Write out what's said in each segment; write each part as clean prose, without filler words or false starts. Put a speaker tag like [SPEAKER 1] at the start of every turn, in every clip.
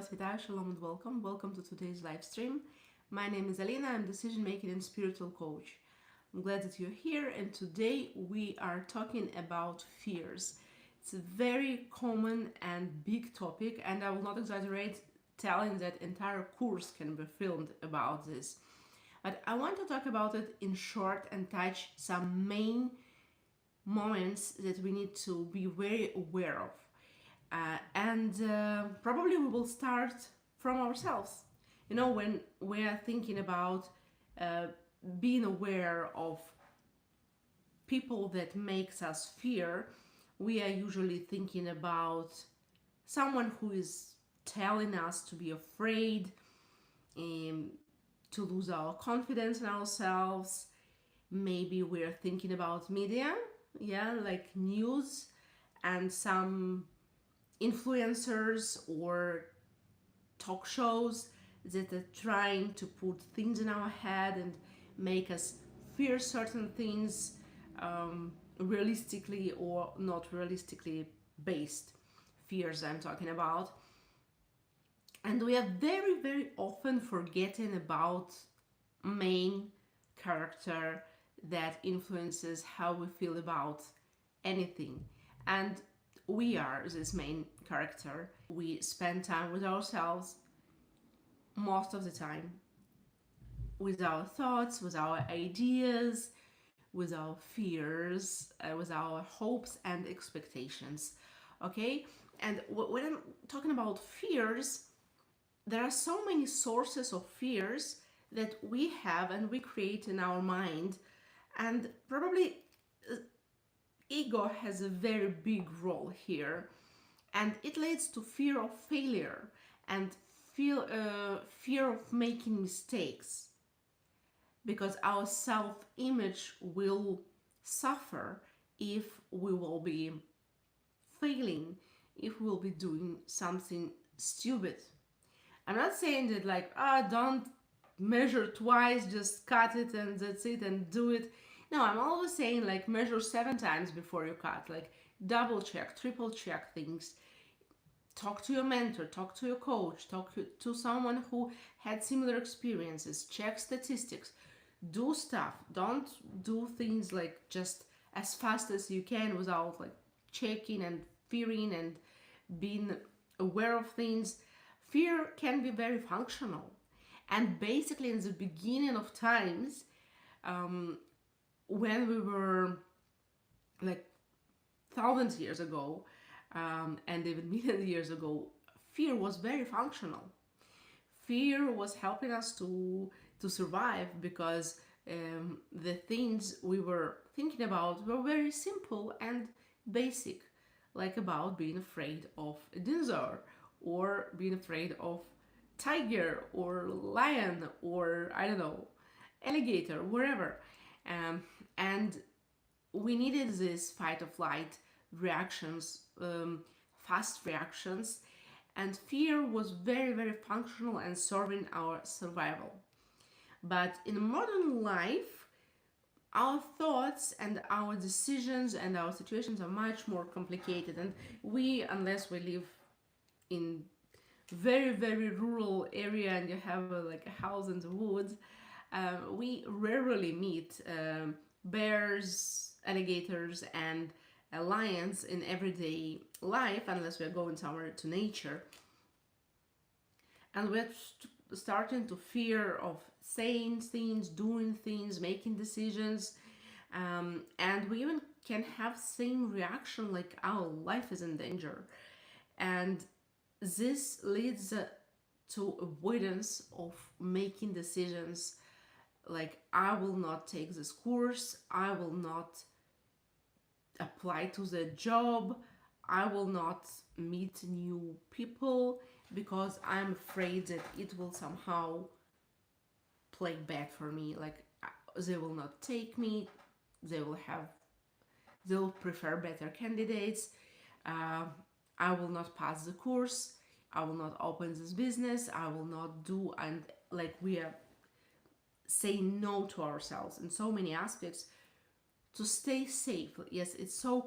[SPEAKER 1] вас вітаю, shalom and welcome. Welcome to today's live stream. My name is Alina. I'm decision making and spiritual coach. I'm glad that you're here, and today we are talking about fears. It's a very common and big topic, and I will not exaggerate telling that entire course can be filmed about this. But I want to talk about it in short and touch some main moments that we need to be very aware of. And probably we will start from ourselves. You know, when we are thinking about being aware of people that makes us fear, we are usually thinking about someone who is telling us to be afraid, to lose our confidence in ourselves. Maybe we're thinking about media, like news and some influencers or talk shows that are trying to put things in our head and make us fear certain things, realistically or not realistically based fears I'm talking about. And we are very, very often forgetting about main character that influences how we feel about anything. And we are this main character. We spend time with ourselves most of the time, with our thoughts, with our ideas, with our fears, with our hopes and expectations. Okay? And when I'm talking about fears, there are so many sources of fears that we have and we create in our mind, and probably ego has a very big role here, and it leads to fear of failure and fear of making mistakes, because our self-image will suffer if we will be failing, if we'll be doing something stupid. I'm not saying that don't measure twice, just cut it and that's it and do it. No, I'm always saying measure 7 times before you cut, double check, triple check things. Talk to your mentor, talk to your coach, talk to someone who had similar experiences, check statistics, do stuff. Don't do things just as fast as you can without checking and fearing and being aware of things. Fear can be very functional. And basically in the beginning of times, when we were thousands years ago, and even million years ago, fear was very functional. Fear was helping us to survive, because the things we were thinking about were very simple and basic, like about being afraid of a dinosaur, or being afraid of tiger or lion, or I don't know, alligator, wherever. And we needed this fight or flight reactions, fast reactions, and fear was very, very functional and serving our survival. But in modern life, our thoughts and our decisions and our situations are much more complicated, and we, unless we live in very, very rural area and you have a house in the woods, we rarely meet bears, alligators, and lions in everyday life, unless we're going somewhere to nature. And we're starting to fear of saying things, doing things, making decisions, and we even can have same reaction like our life is in danger. And this leads to avoidance of making decisions, I will not take this course, I will not apply to the job, I will not meet new people, because I'm afraid that it will somehow play bad for me. They will not take me, they'll prefer better candidates, I will not pass the course, I will not open this business, I will not do, and we are saying no to ourselves in so many aspects to stay safe. Yes, it's so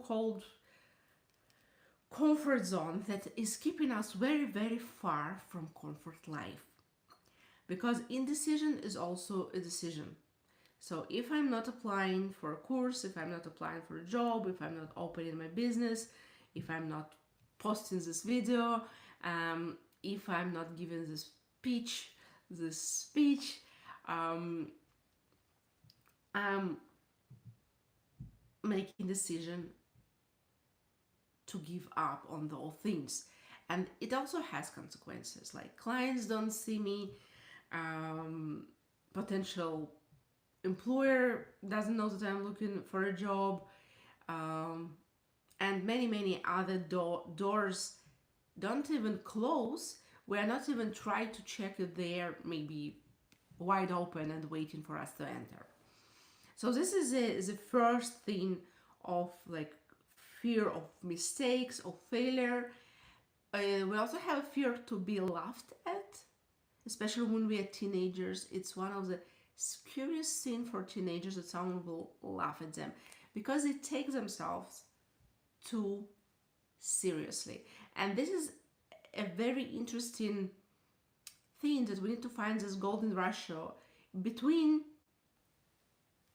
[SPEAKER 1] comfort zone that is keeping us very, very far from comfort life. Because indecision is also a decision. So if I'm not applying for a course, if I'm not applying for a job, if I'm not opening my business, if I'm not posting this video, if I'm not giving this speech, I'm making decision to give up on those things. And it also has consequences, like clients don't see me, potential employer doesn't know that I'm looking for a job, and many other doors don't even close. We are not even trying to check if they're maybe wide open and waiting for us to enter. So this is the first thing of like fear of mistakes, of failure. We also have a fear to be laughed at, especially when we are teenagers. It's one of the scariest things for teenagers that someone will laugh at them, because they take themselves too seriously. And this is a very interesting thing, that we need to find this golden ratio between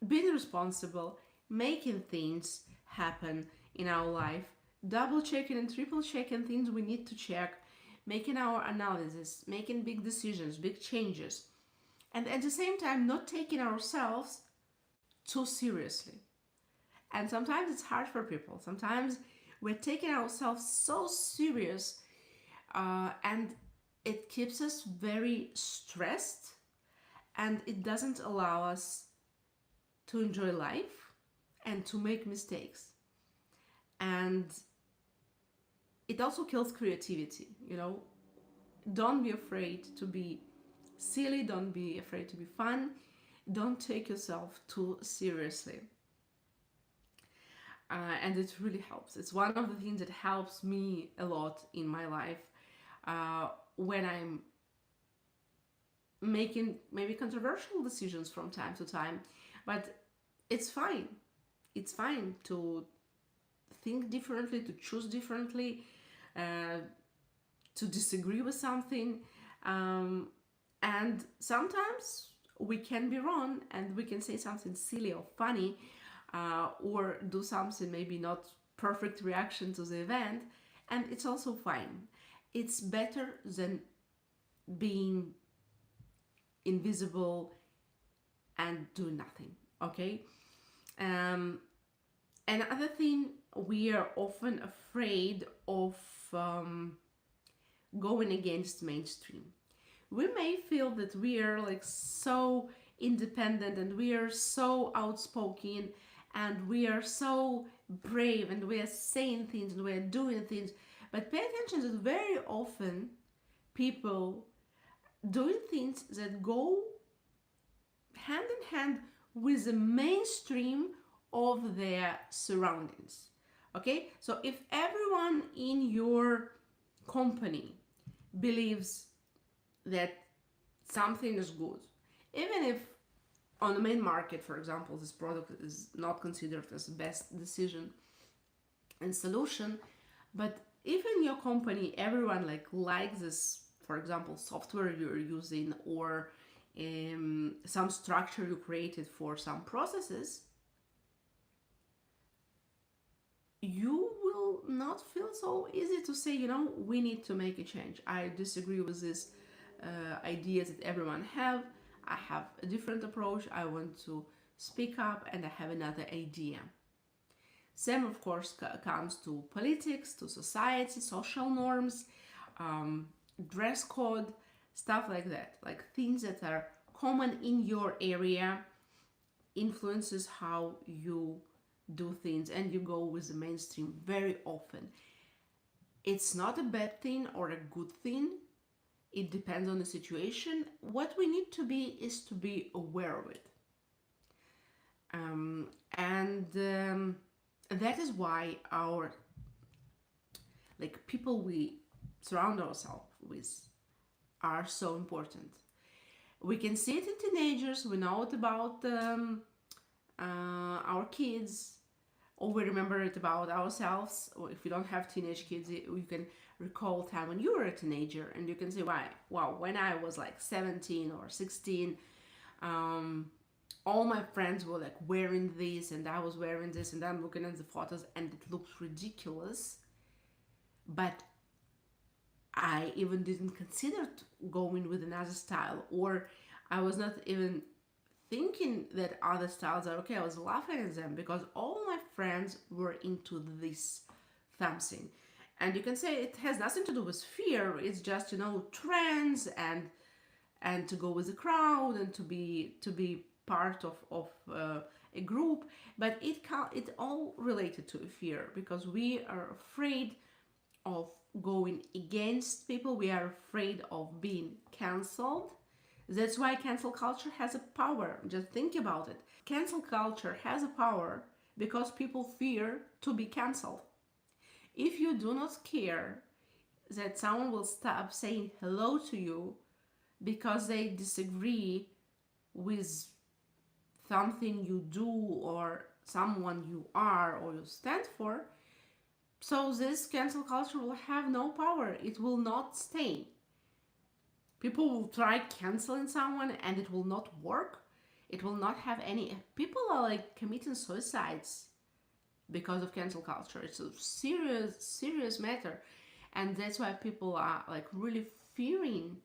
[SPEAKER 1] being responsible, making things happen in our life, double checking and triple checking things we need to check, making our analysis, making big decisions, big changes, and at the same time not taking ourselves too seriously. And sometimes it's hard for people. Sometimes we're taking ourselves so serious, and it keeps us very stressed, and it doesn't allow us to enjoy life and to make mistakes. And it also kills creativity, Don't be afraid to be silly, don't be afraid to be fun, don't take yourself too seriously. And it really helps. It's one of the things that helps me a lot in my life, when I'm making maybe controversial decisions from time to time. But it's fine. It's fine to think differently, to choose differently, to disagree with something. And sometimes we can be wrong and we can say something silly or funny, or do something maybe not perfect reaction to the event, and it's also fine. It's better than being invisible and do nothing. Okay. Another thing, we are often afraid of going against mainstream. We may feel that we are like so independent and we are so outspoken and we are so brave and we are saying things and we are doing things, but pay attention that very often people doing things that go hand in hand with the mainstream of their surroundings. Okay, so if everyone in your company believes that something is good, even if on the main market, for example, this product is not considered as the best decision and solution, but if in your company everyone likes this, for example, software you're using, or some structure you created for some processes, you will not feel so easy to say, we need to make a change. I disagree with this ideas that everyone have. I have a different approach. I want to speak up and I have another idea. Same, of course, comes to politics, to society, social norms, dress code, stuff like that. Like things that are common in your area influences how you do things, and you go with the mainstream very often. It's not a bad thing or a good thing. It depends on the situation. What we need to be is to be aware of it. And that is why our people we surround ourselves with are so important. We can see it in teenagers. We know it about our kids. or we remember it about ourselves, or if you don't have teenage kids, you can recall time when you were a teenager, and you can say, why, wow, when I was like 17 or 16, all my friends were like wearing this, and I was wearing this, and I'm looking at the photos and it looks ridiculous, but I even didn't consider going with another style, or I was not even thinking that other styles are okay. I was laughing at them because all my friends were into this something. And you can say it has nothing to do with fear. It's just, trends, and to go with the crowd, and to be part of a group. But it all related to fear, because we are afraid of going against people. We are afraid of being cancelled. That's why cancel culture has a power. Just think about it. Cancel culture has a power because people fear to be cancelled. If you do not care that someone will stop saying hello to you because they disagree with something you do, or someone you are, or you stand for, so this cancel culture will have no power. It will not stay. People will try canceling someone and it will not work. It will not have any. People are like committing suicides because of cancel culture. It's a serious matter. And that's why people are like really fearing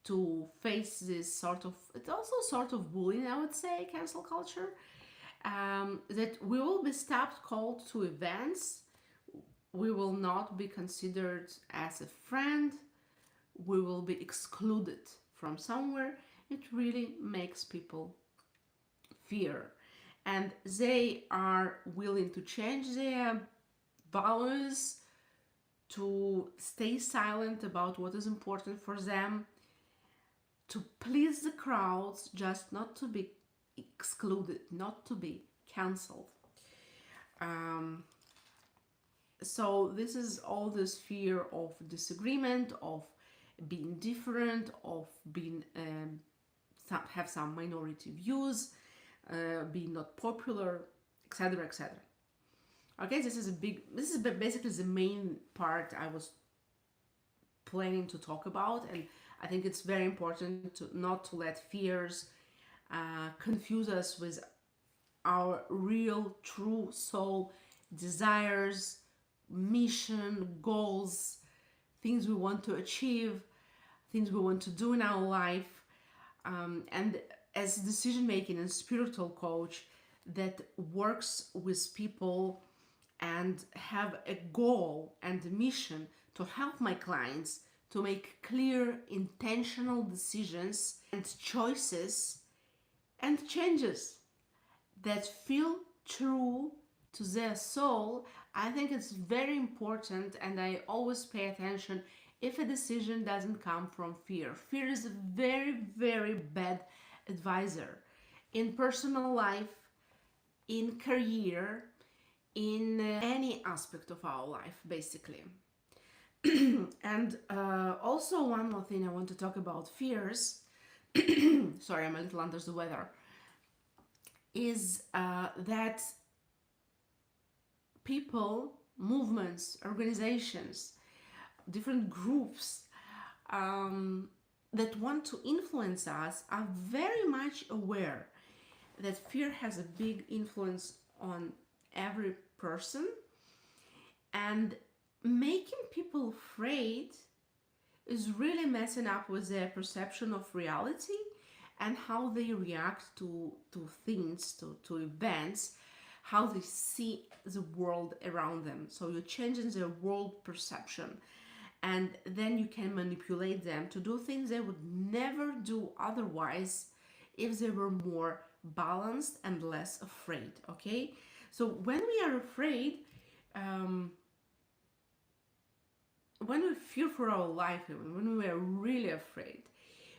[SPEAKER 1] to face this sort of, it's also sort of bullying, I would say, cancel culture. That we will be stopped, called to events. We will not be considered as a friend. We will be excluded from somewhere. It really makes people fear. And they are willing to change their values, to stay silent about what is important for them, to please the crowds, just not to be excluded, not to be cancelled. So this is all this fear of disagreement, of being different, of being have some minority views, being not popular, etc., etc. Okay, this is basically the main part I was planning to talk about, and I think it's very important to not to let fears confuse us with our real, true soul desires, mission, goals, things we want to achieve, things we want to do in our life. And as a decision making and spiritual coach that works with people and have a goal and a mission to help my clients to make clear, intentional decisions and choices and changes that feel true to their soul, I think it's very important, and I always pay attention if a decision doesn't come from fear. Fear is a very, very bad advisor in personal life, in career, in any aspect of our life, basically. And also, one more thing I want to talk about fears. Sorry, I'm a little under the weather. Is that people, movements, organizations, different groups that want to influence us are very much aware that fear has a big influence on every person, and making people afraid is really messing up with their perception of reality and how they react to things, to events, how they see the world around them. So you're changing their world perception, and then you can manipulate them to do things they would never do otherwise if they were more balanced and less afraid. Okay, so when we are afraid, when we fear for our life, even when we are really afraid,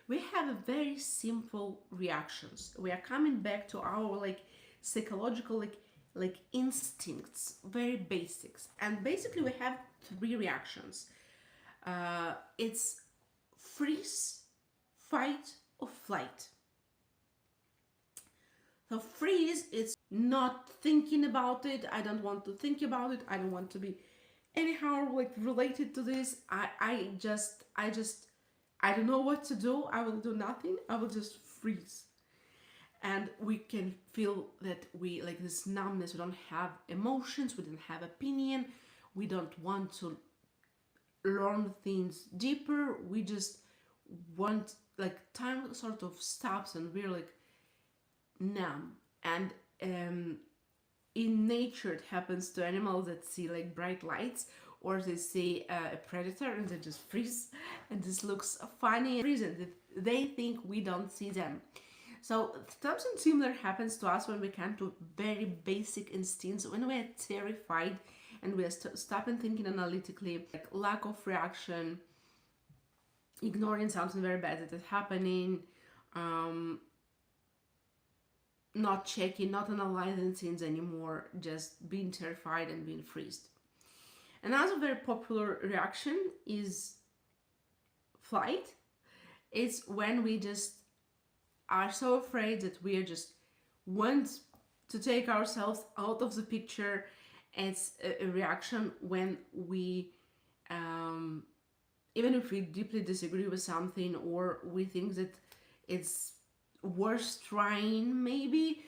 [SPEAKER 1] we have a very simple reactions. We are coming back to our psychological instincts, very basics. And basically we have three reactions. It's freeze, fight, or flight. So freeze, it's not thinking about it. I don't want to think about it. I don't want to be anyhow like related to this. I don't know what to do. I will do nothing. I will just freeze. And we can feel that we like this numbness. We don't have emotions. We don't have opinion. We don't want to learn things deeper. We just want like time sort of stops and we're like numb. And in nature it happens to animals that see like bright lights, or they see a predator and they just freeze, and this looks funny and freeze, and they think we don't see them. So something similar happens to us when we come to very basic instincts, when we are terrified and we are stopping thinking analytically, like lack of reaction, ignoring something very bad that is happening, not checking, not analyzing things anymore, just being terrified and being freezed. Another very popular reaction is flight. It's when we just are so afraid that we are just want to take ourselves out of the picture. It's a reaction when we even if we deeply disagree with something, or we think that it's worth trying, maybe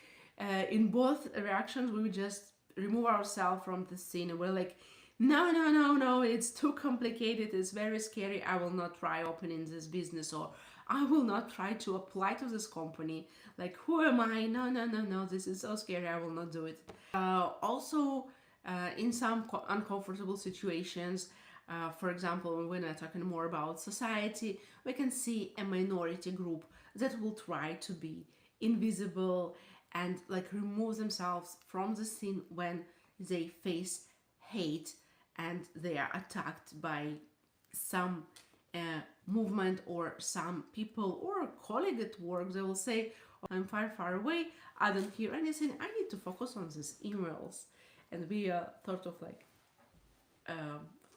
[SPEAKER 1] in both reactions we just remove ourselves from the scene and we're like, no, no, no, no, it's too complicated, it's very scary, I will not try opening this business, or I will not try to apply to this company. Like, who am I? No, no, no, no, this is so scary, I will not do it. Also, in some uncomfortable situations, for example, when we're talking more about society, we can see a minority group that will try to be invisible and like remove themselves from the scene when they face hate and they are attacked by some movement or some people or a colleague at work. They will say, oh, I'm far, far away, I don't hear anything, I need to focus on these emails. And we thought of like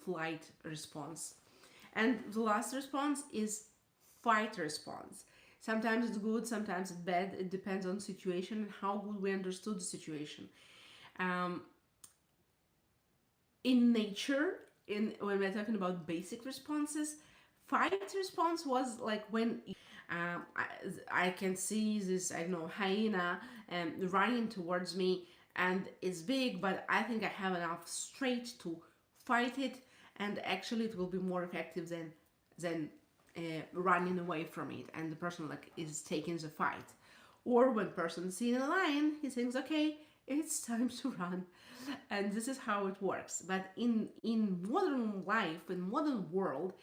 [SPEAKER 1] flight response. And the last response is fight response. Sometimes it's good, sometimes it's bad. It depends on the situation and how good we understood the situation. In nature, when we're talking about basic responses, fight response was like when I can see this, I don't know, hyena running towards me, and it's big, but I think I have enough strength to fight it, and actually it will be more effective than running away from it, and the person like is taking the fight. Or when person sees a lion, he thinks, okay, it's time to run, and this is how it works. But in modern life, in modern world,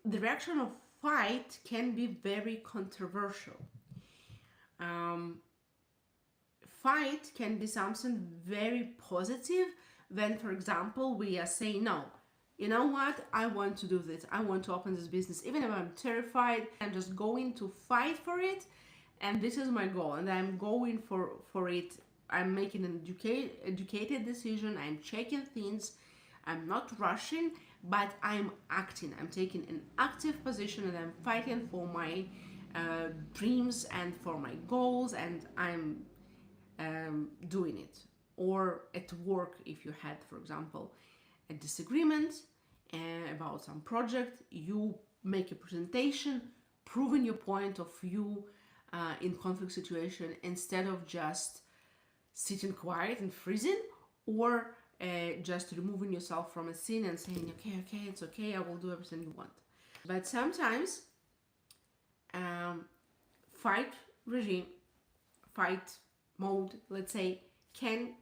[SPEAKER 1] the reaction of fight can be very controversial. Fight can be something very positive when, for example, we are saying, no, you know what, I want to do this, I want to open this business, even if I'm terrified, I'm just going to fight for it, and this is my goal, and I'm going for it. I'm making an educated decision, I'm checking things, I'm not rushing, but I'm acting, I'm taking an active position, and I'm fighting for my dreams and for my goals, and I'm doing it. Or at work, if you had, for example, a disagreement about some project, you make a presentation proving your point of view in conflict situation, instead of just sitting quiet and freezing, or just removing yourself from a scene and saying, okay, okay, it's okay, I will do everything you want. But sometimes fight regime, fight mode, let's say, can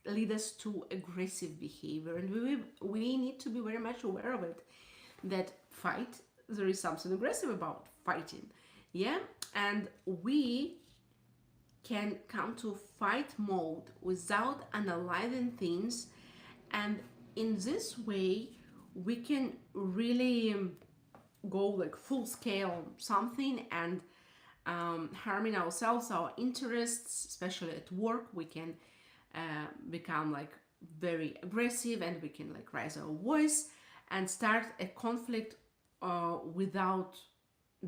[SPEAKER 1] lead us to aggressive behavior, and we need to be very much aware of it, that fight, there is something aggressive about fighting, yeah, and we can come to fight mode without analyzing things, and in this way we can really go like full scale something and harming ourselves, our interests, especially at work. We can become like very aggressive, and we can like raise our voice and start a conflict without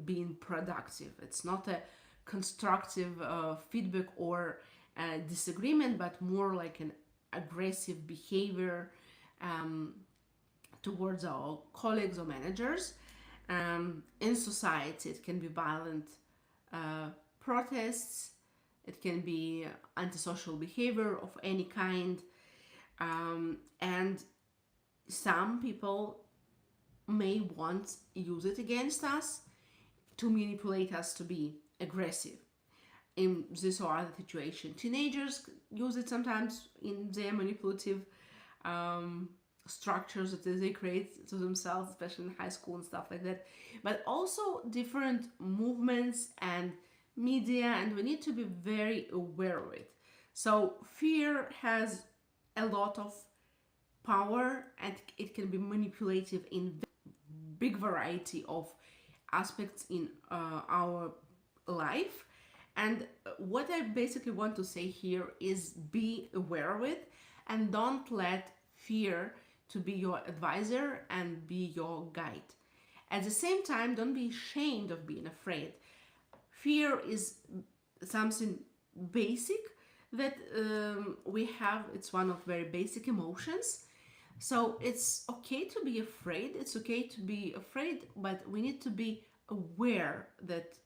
[SPEAKER 1] being productive. It's not a constructive feedback or disagreement, but more like an aggressive behavior towards our colleagues or managers. In society, it can be violent protests, it can be antisocial behavior of any kind, and some people may want use it against us to manipulate us to be aggressive in this or other situation. Teenagers use it sometimes in their manipulative structures that they create to themselves, especially in high school and stuff like that. But also different movements and media, and we need to be very aware of it. So fear has a lot of power, and it can be manipulative in big variety of aspects in our life. And what I basically want to say here is be aware of it, and don't let fear to be your advisor and be your guide. At the same time, don't be ashamed of being afraid. Fear is something basic that we have. It's one of very basic emotions. So it's okay to be afraid. It's okay to be afraid, but we need to be aware that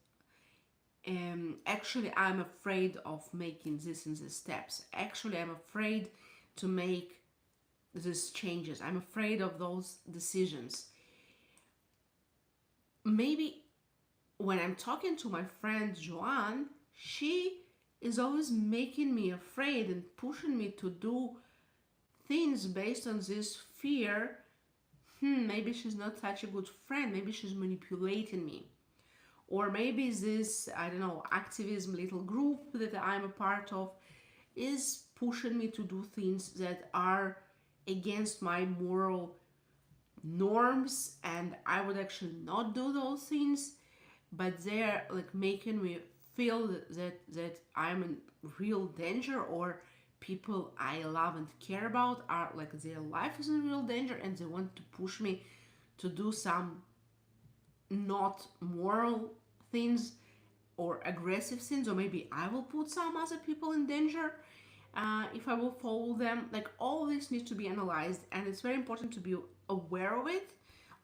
[SPEAKER 1] actually I'm afraid of making this and these steps. Actually, I'm afraid to make these changes. I'm afraid of those decisions. Maybe when I'm talking to my friend Joanne, she is always making me afraid and pushing me to do things based on this fear. Maybe she's not such a good friend. Maybe she's manipulating me. Or maybe this, I don't know, activism little group that I'm a part of is pushing me to do things that are against my moral norms, and I would actually not do those things, but they're like making me feel that I'm in real danger, or people I love and care about are like their life is in real danger, and they want to push me to do some not moral things or aggressive things, or maybe I will put some other people in danger if I will follow them. Like, all this needs to be analyzed, and it's very important to be aware of it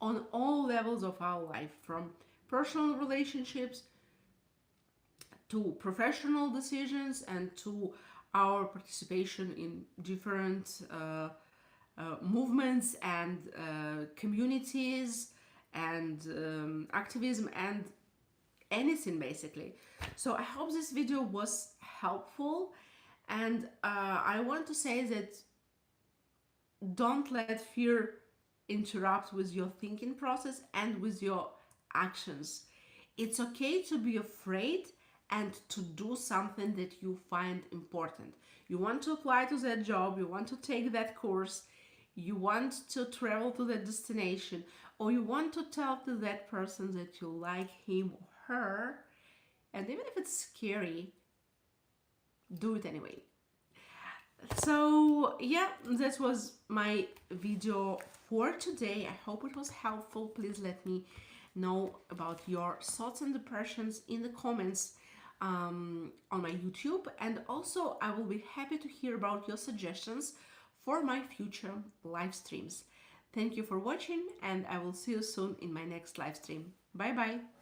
[SPEAKER 1] on all levels of our life, from personal relationships to professional decisions and to our participation in different movements and communities and activism and anything basically. So I hope this video was helpful, and I want to say that don't let fear interrupt with your thinking process and with your actions. It's okay to be afraid and to do something that you find important. You want to apply to that job, you want to take that course, you want to travel to that destination, or you want to tell to that person that you like him or her, and even if it's scary, do it anyway. So yeah, that was my video for today. I hope it was helpful. Please let me know about your thoughts and impressions in the comments on my YouTube, and also I will be happy to hear about your suggestions for my future live streams. Thank you for watching, and I will see you soon in my next live stream. Bye bye.